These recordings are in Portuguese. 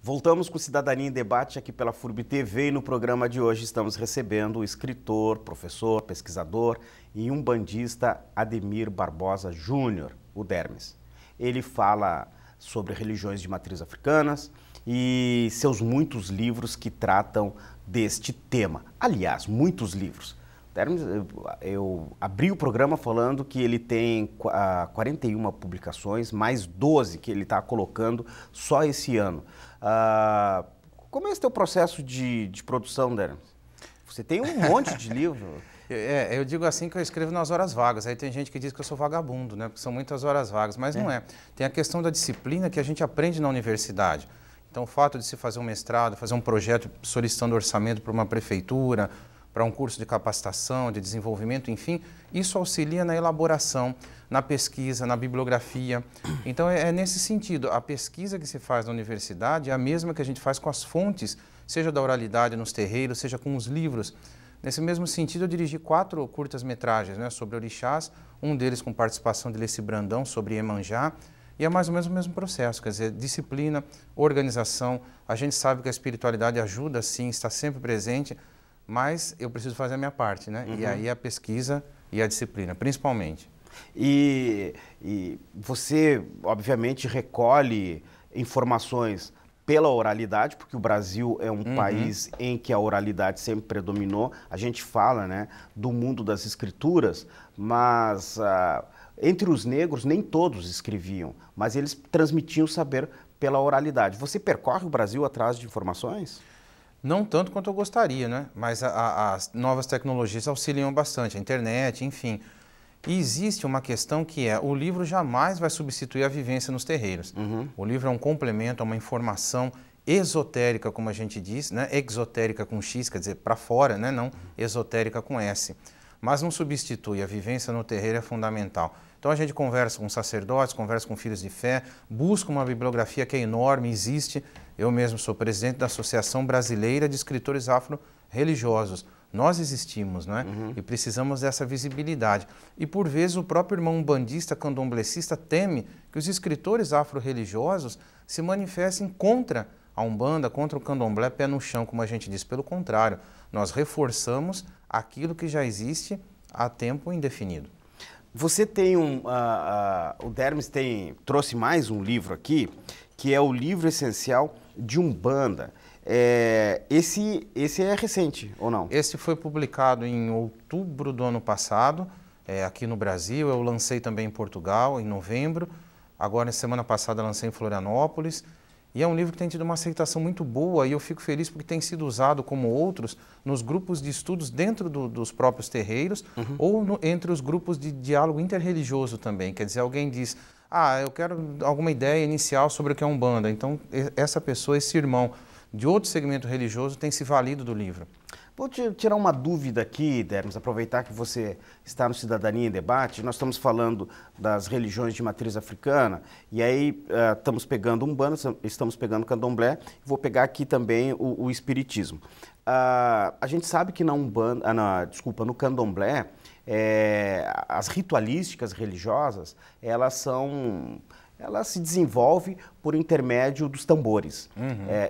Voltamos com Cidadania em Debate aqui pela FURB TV e no programa de hoje estamos recebendo o escritor, professor, pesquisador e umbandista Ademir Barbosa Júnior, o Dermes. Ele fala sobre religiões de matriz africanas e seus muitos livros que tratam deste tema. Aliás, muitos livros. Dermes, eu abri o programa falando que ele tem 41 publicações, mais 12 que ele está colocando só esse ano. Como é esse teu processo de produção, Dermes? Você tem um monte de livro. Eu digo assim que eu escrevo nas horas vagas. Aí tem gente que diz que eu sou vagabundo, né? Porque são muitas horas vagas, mas não é. Tem a questão da disciplina que a gente aprende na universidade. Então, o fato de se fazer um mestrado, fazer um projeto solicitando orçamento para uma prefeitura, para um curso de capacitação, de desenvolvimento, enfim, isso auxilia na elaboração, na pesquisa, na bibliografia. Então, é nesse sentido, a pesquisa que se faz na universidade é a mesma que a gente faz com as fontes, seja da oralidade nos terreiros, seja com os livros. Nesse mesmo sentido, eu dirigi 4 curtas-metragens, né, sobre orixás, um deles com participação de Leci Brandão, sobre Iemanjá, e é mais ou menos o mesmo processo, quer dizer, disciplina, organização. A gente sabe que a espiritualidade ajuda, sim, está sempre presente, mas eu preciso fazer a minha parte, né? E aí a pesquisa e a disciplina, principalmente. E você, obviamente, recolhe informações pela oralidade, porque o Brasil é um país em que a oralidade sempre predominou. A gente fala, né, do mundo das escrituras, mas entre os negros nem todos escreviam, mas eles transmitiam o saber pela oralidade. Você percorre o Brasil atrás de informações? Não tanto quanto eu gostaria, né? Mas as novas tecnologias auxiliam bastante, a internet, enfim. E existe uma questão que é, o livro jamais vai substituir a vivência nos terreiros. O livro é um complemento, é uma informação esotérica, como a gente diz, né? Exotérica com X, quer dizer, para fora, né? Não esotérica com S. Mas não substitui, a vivência no terreiro é fundamental. Então a gente conversa com sacerdotes, conversa com filhos de fé, busca uma bibliografia que é enorme, existe. Eu mesmo sou presidente da Associação Brasileira de Escritores Afro-Religiosos. Nós existimos, não é? E precisamos dessa visibilidade. E por vezes o próprio irmão umbandista, candomblessista, teme que os escritores afro-religiosos se manifestem contra a Umbanda, contra o candomblé, pé no chão, como a gente diz. Pelo contrário, nós reforçamos aquilo que já existe há tempo indefinido. Você tem o Dermes trouxe mais um livro aqui, que é o livro essencial de Umbanda. Esse é recente, ou não? Esse foi publicado em outubro do ano passado, aqui no Brasil. Eu lancei também em Portugal, em novembro. Agora, na semana passada, lancei em Florianópolis. E é um livro que tem tido uma aceitação muito boa e eu fico feliz porque tem sido usado, como outros, nos grupos de estudos dentro dos próprios terreiros ou entre os grupos de diálogo interreligioso também. Quer dizer, alguém diz, eu quero alguma ideia inicial sobre o que é Umbanda. Então, essa pessoa, esse irmão de outro segmento religioso tem se valido do livro. Vou tirar uma dúvida aqui, Dermes, aproveitar que você está no Cidadania em Debate. Nós estamos falando das religiões de matriz africana e aí estamos pegando Umbanda, estamos pegando Candomblé, vou pegar aqui também o Espiritismo. A gente sabe que no Candomblé, as ritualísticas religiosas, elas se desenvolvem por intermédio dos tambores.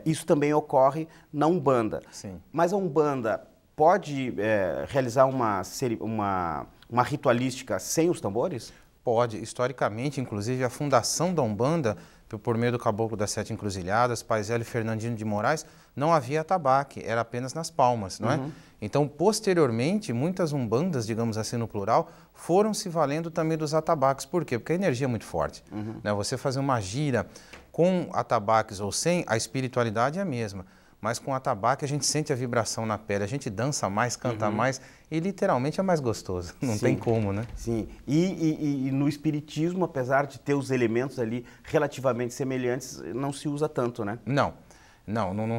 Isso também ocorre na Umbanda. Sim. Mas a Umbanda pode realizar uma ritualística sem os tambores? Pode. Historicamente, inclusive, a fundação da Umbanda, por meio do Caboclo das Sete Encruzilhadas, Pai Zélio Fernandino de Moraes, não havia atabaque, era apenas nas palmas, não é? Então, posteriormente, muitas umbandas, digamos assim no plural, foram se valendo também dos atabaques. Por quê? Porque a energia é muito forte. Né? Você fazer uma gira com atabaques ou sem, a espiritualidade é a mesma. Mas com atabaque a gente sente a vibração na pele, a gente dança mais, canta mais e literalmente é mais gostoso. Não tem como, né? Sim. E no espiritismo, apesar de ter os elementos ali relativamente semelhantes, não se usa tanto, né? Não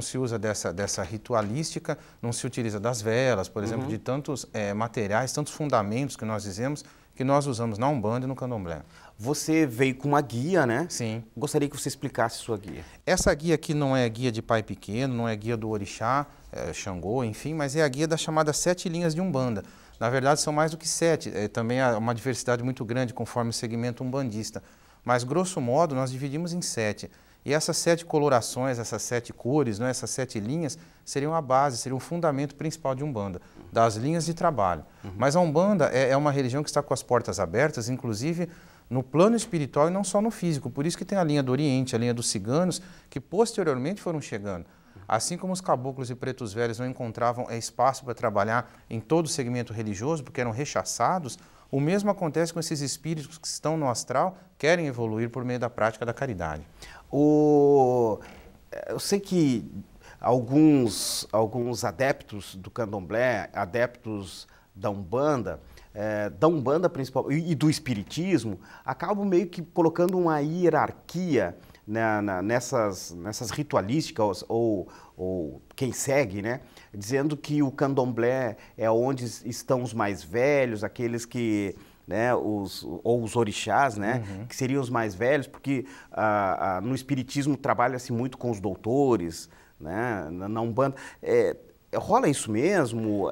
se usa dessa ritualística, não se utiliza das velas, por exemplo, de tantos materiais, tantos fundamentos que nós dizemos, que nós usamos na Umbanda e no Candomblé. Você veio com uma guia, né? Sim. Gostaria que você explicasse sua guia. Essa guia aqui não é guia de pai pequeno, não é guia do orixá, Xangô, enfim, mas é a guia das chamadas 7 linhas de Umbanda. Na verdade, são mais do que 7, também há uma diversidade muito grande conforme o segmento umbandista. Mas, grosso modo, nós dividimos em 7. E essas 7 colorações, essas 7 cores, né, essas 7 linhas, seriam a base, seriam o fundamento principal de Umbanda, das linhas de trabalho. Mas a Umbanda é uma religião que está com as portas abertas, inclusive no plano espiritual e não só no físico. Por isso que tem a linha do Oriente, a linha dos ciganos, que posteriormente foram chegando. Assim como os caboclos e pretos velhos não encontravam espaço para trabalhar em todo o segmento religioso, porque eram rechaçados, o mesmo acontece com esses espíritos que estão no astral, querem evoluir por meio da prática da caridade. Eu sei que alguns adeptos do candomblé, adeptos da Umbanda principal e do espiritismo, acabam meio que colocando uma hierarquia, né, nessas ritualísticas ou quem segue, né, dizendo que o candomblé é onde estão os mais velhos, aqueles que, né, os orixás, né, que seriam os mais velhos, porque no espiritismo trabalha-se muito com os doutores, né, na Umbanda. Rola isso mesmo?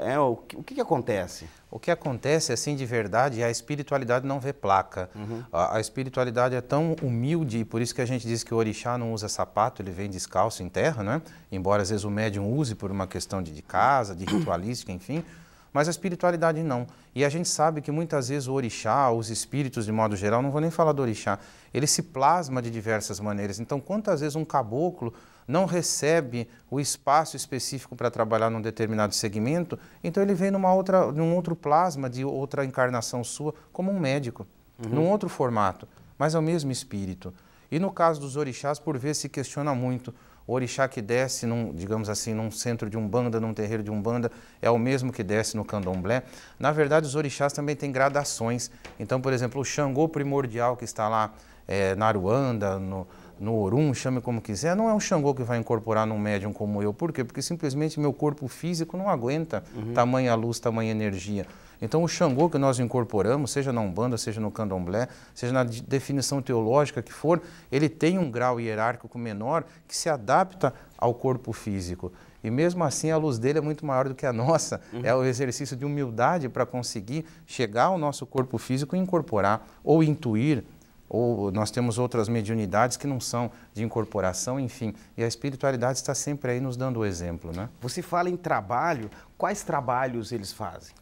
O que acontece? O que acontece, assim, de verdade, a espiritualidade não vê placa. A espiritualidade é tão humilde, e por isso que a gente diz que o orixá não usa sapato, ele vem descalço em terra, né? Embora às vezes o médium use por uma questão de casa, de ritualística, enfim, mas a espiritualidade não. E a gente sabe que muitas vezes o orixá, os espíritos de modo geral, não vou nem falar do orixá, ele se plasma de diversas maneiras. Então, quantas vezes um caboclo não recebe o espaço específico para trabalhar num determinado segmento, então ele vem num outro plasma de outra encarnação sua, como um médico, num outro formato, mas é o mesmo espírito. E no caso dos orixás, por vezes se questiona muito, o orixá que desce, digamos assim, num centro de Umbanda, num terreiro de Umbanda, é o mesmo que desce no candomblé. Na verdade, os orixás também têm gradações. Então, por exemplo, o Xangô primordial que está lá na Aruanda, no Orum, chame como quiser, não é um Xangô que vai incorporar num médium como eu. Por quê? Porque simplesmente meu corpo físico não aguenta tamanha luz, tamanha energia. Então o Xangô que nós incorporamos, seja na Umbanda, seja no Candomblé, seja na definição teológica que for, ele tem um grau hierárquico menor que se adapta ao corpo físico. E mesmo assim a luz dele é muito maior do que a nossa. É o exercício de humildade para conseguir chegar ao nosso corpo físico e incorporar ou intuir, ou nós temos outras mediunidades que não são de incorporação, enfim. E a espiritualidade está sempre aí nos dando o exemplo, né? Você fala em trabalho, quais trabalhos eles fazem?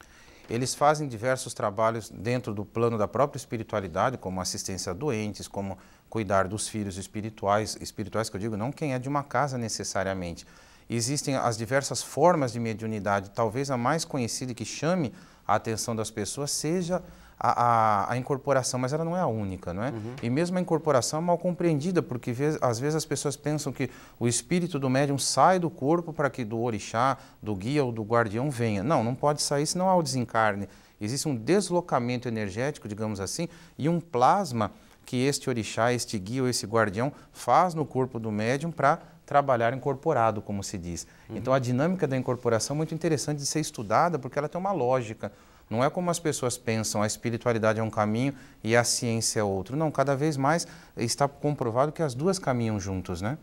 Eles fazem diversos trabalhos dentro do plano da própria espiritualidade, como assistência a doentes, como cuidar dos filhos espirituais que eu digo, não quem é de uma casa necessariamente. Existem as diversas formas de mediunidade, talvez a mais conhecida e que chame a atenção das pessoas seja a incorporação, mas ela não é a única, não é? E mesmo a incorporação é mal compreendida, porque às vezes as pessoas pensam que o espírito do médium sai do corpo para que do orixá, do guia ou do guardião venha. Não pode sair, senão há o desencarne. Existe um deslocamento energético, digamos assim, e um plasma que este orixá, este guia ou esse guardião faz no corpo do médium para trabalhar incorporado, como se diz. Então a dinâmica da incorporação é muito interessante de ser estudada, porque ela tem uma lógica. Não é como as pessoas pensam, a espiritualidade é um caminho e a ciência é outro. Não, cada vez mais está comprovado que as duas caminham juntos, né?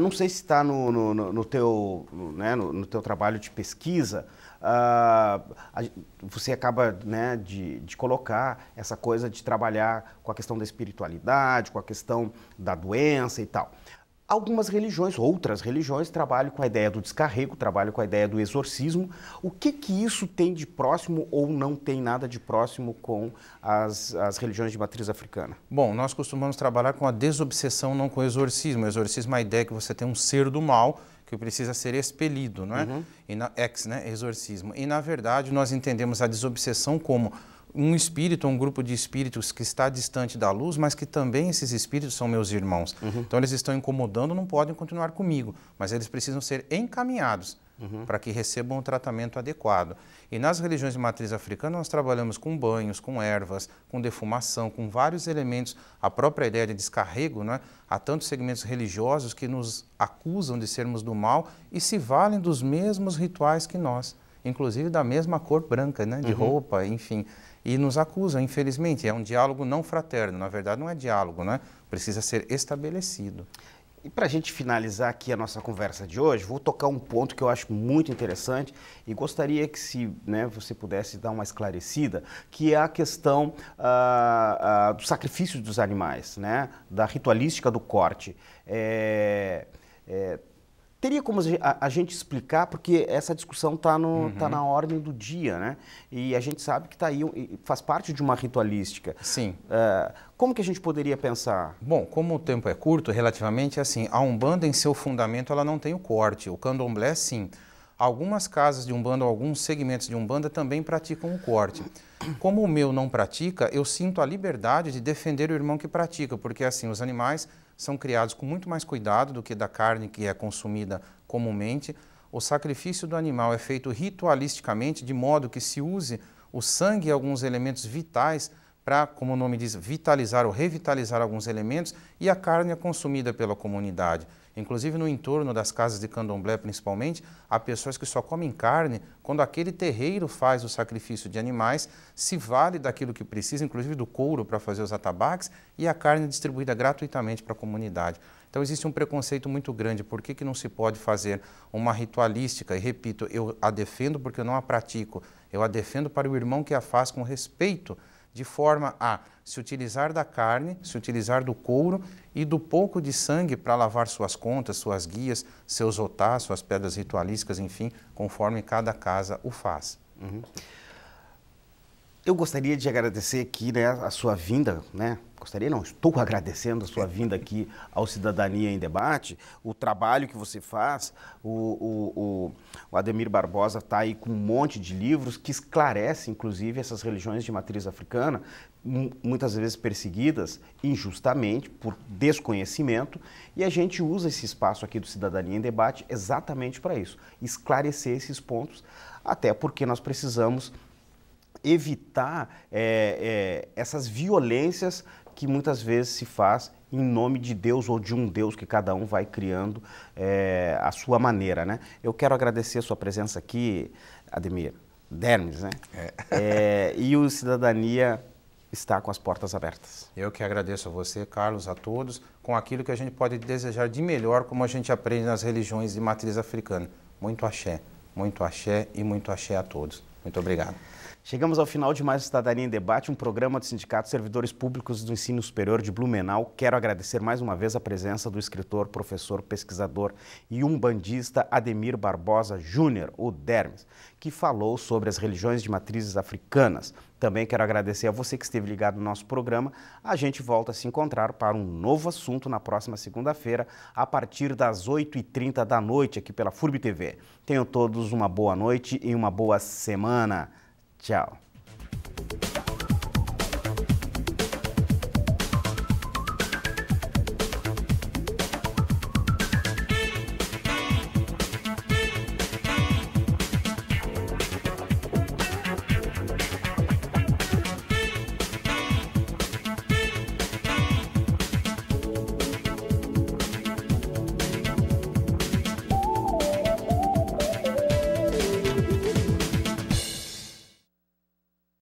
Não sei se está no teu trabalho de pesquisa, você acaba, né, de colocar essa coisa de trabalhar com a questão da espiritualidade, com a questão da doença e tal. Algumas religiões, outras religiões, trabalham com a ideia do descarrego, trabalham com a ideia do exorcismo. O que isso tem de próximo ou não tem nada de próximo com as religiões de matriz africana? Bom, nós costumamos trabalhar com a desobsessão, não com o exorcismo. O exorcismo é a ideia que você tem um ser do mal que precisa ser expelido, não é? Exorcismo. E, na verdade, nós entendemos a desobsessão como um espírito, um grupo de espíritos que está distante da luz, mas que também esses espíritos são meus irmãos. Então eles estão incomodando, não podem continuar comigo, mas eles precisam ser encaminhados para que recebam o tratamento adequado. E nas religiões de matriz africana nós trabalhamos com banhos, com ervas, com defumação, com vários elementos. A própria ideia de descarrego, não é? Há tantos segmentos religiosos que nos acusam de sermos do mal e se valem dos mesmos rituais que nós, inclusive da mesma cor branca, né? De roupa, enfim. E nos acusam, infelizmente. É um diálogo não fraterno. Na verdade, não é diálogo, né? Precisa ser estabelecido. E para a gente finalizar aqui a nossa conversa de hoje, vou tocar um ponto que eu acho muito interessante e gostaria que você pudesse dar uma esclarecida, que é a questão do sacrifício dos animais, né? Da ritualística do corte. Teria como a gente explicar, porque essa discussão está tá na ordem do dia, né? E a gente sabe que está aí, faz parte de uma ritualística. Sim. Como que a gente poderia pensar? Bom, como o tempo é curto, relativamente assim, a Umbanda em seu fundamento ela não tem o corte, o Candomblé sim. Algumas casas de Umbanda, alguns segmentos de Umbanda também praticam o corte. Como o meu não pratica, eu sinto a liberdade de defender o irmão que pratica, porque assim, os animais são criados com muito mais cuidado do que da carne que é consumida comumente. O sacrifício do animal é feito ritualisticamente, de modo que se use o sangue e alguns elementos vitais para, como o nome diz, vitalizar ou revitalizar alguns elementos, e a carne é consumida pela comunidade. Inclusive no entorno das casas de candomblé, principalmente, há pessoas que só comem carne quando aquele terreiro faz o sacrifício de animais, se vale daquilo que precisa, inclusive do couro para fazer os atabaques, e a carne é distribuída gratuitamente para a comunidade. Então existe um preconceito muito grande. Por que não se pode fazer uma ritualística? E repito, eu a defendo porque eu não a pratico. Eu a defendo para o irmão que a faz com respeito, de forma a se utilizar da carne, se utilizar do couro e do pouco de sangue para lavar suas contas, suas guias, seus otás, suas pedras ritualísticas, enfim, conforme cada casa o faz. Eu gostaria de agradecer aqui, né, a sua vinda, né? Gostaria não, estou agradecendo a sua vinda aqui ao Cidadania em Debate, o trabalho que você faz. O Ademir Barbosa está aí com um monte de livros que esclarecem, inclusive, essas religiões de matriz africana, muitas vezes perseguidas injustamente por desconhecimento, e a gente usa esse espaço aqui do Cidadania em Debate exatamente para isso, esclarecer esses pontos, até porque nós precisamos evitar essas violências que muitas vezes se faz em nome de Deus ou de um Deus que cada um vai criando a sua maneira, né? Eu quero agradecer a sua presença aqui, Ademir. Dermes, né? E o Cidadania está com as portas abertas. Eu que agradeço a você, Carlos, a todos, com aquilo que a gente pode desejar de melhor, como a gente aprende nas religiões de matriz africana. Muito axé e muito axé a todos. Muito obrigado. Chegamos ao final de mais Cidadania em Debate, um programa do Sindicato de Servidores Públicos do Ensino Superior de Blumenau. Quero agradecer mais uma vez a presença do escritor, professor, pesquisador e umbandista Ademir Barbosa Júnior, o Dermes, que falou sobre as religiões de matrizes africanas. Também quero agradecer a você que esteve ligado no nosso programa. A gente volta a se encontrar para um novo assunto na próxima segunda-feira, a partir das 8h30 da noite, aqui pela FURB TV. Tenham todos uma boa noite e uma boa semana. Tchau.